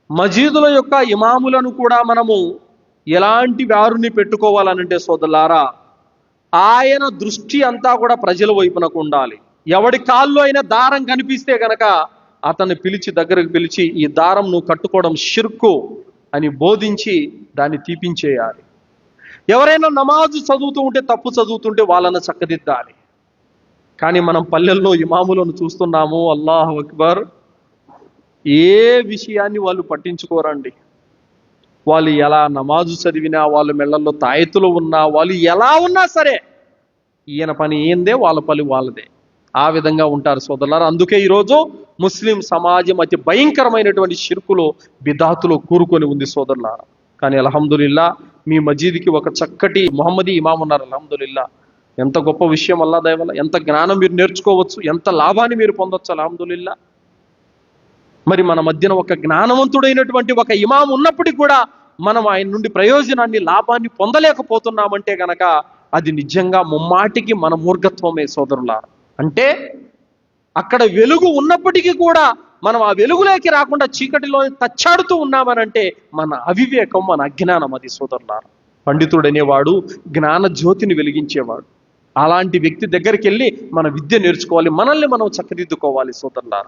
మజీదుల యొక్క ఇమాములను కూడా మనము ఎలాంటి వారిని పెట్టుకోవాలనంటే సోదరులారా, ఆయన దృష్టి అంతా కూడా ప్రజల వైపునకు ఉండాలి. ఎవడి కాల్లో అయినా దారం కనిపిస్తే గనక అతన్ని పిలిచి దగ్గరకు పిలిచి, ఈ దారం నువ్వు కట్టుకోవడం షిర్కు అని బోధించి దాన్ని తీపించేయాలి. ఎవరైనా నమాజు చదువుతూ ఉంటే, తప్పు చదువుతుంటే వాళ్ళను చక్కదిద్దాలి. కానీ మనం పల్లెల్లో ఇమాములను చూస్తున్నాము, అల్లాహు అక్బర్, ఏ విషయాన్ని వాళ్ళు పట్టించుకోరండి. వాళ్ళు ఎలా నమాజు చదివినా, వాళ్ళ మెళ్ళల్లో తాయెత్తులు ఉన్నా, వాళ్ళు ఎలా ఉన్నా సరే ఈయన పని ఏందే, వాళ్ళ పని వాళ్ళదే. ఆ విధంగా ఉంటారు సోదరులారా. అందుకే ఈరోజు ముస్లిం సమాజం అతి భయంకరమైనటువంటి షిర్కులో, బిదాతులో కూరుకొని ఉంది సోదరులారా. కానీ అల్హమ్దులిల్లా, మీ మజీద్కి ఒక చక్కటి మొహమ్మదీ ఇమాం ఉన్నారు. అల్హమ్దులిల్లా, ఎంత గొప్ప విషయం, అల్లా దయ వల్ల ఎంత జ్ఞానం మీరు నేర్చుకోవచ్చు, ఎంత లాభాన్ని మీరు పొందొచ్చు. అల్హమ్దులిల్లా. మరి మన మధ్యన ఒక జ్ఞానవంతుడైనటువంటి ఒక ఇమాం ఉన్నప్పటికీ కూడా మనం ఆయన నుండి ప్రయోజనాన్ని, లాభాన్ని పొందలేకపోతున్నామంటే గనక అది నిజంగా ముమ్మాటికి మన మూర్ఘత్వమే సోదరులారా. అంటే అక్కడ వెలుగు ఉన్నప్పటికీ కూడా మనం ఆ వెలుగులోకి రాకుండా చీకటిలో తచ్చాడుతూ ఉన్నామనంటే మన అవివేకం, మన అజ్ఞానం అది సోదరులారా. పండితుడనేవాడు జ్ఞాన జ్యోతిని వెలిగించేవాడు. అలాంటి వ్యక్తి దగ్గరికి వెళ్ళి మన విద్య నేర్చుకోవాలి, మనల్ని మనం చక్కదిద్దుకోవాలి సోదరులారా.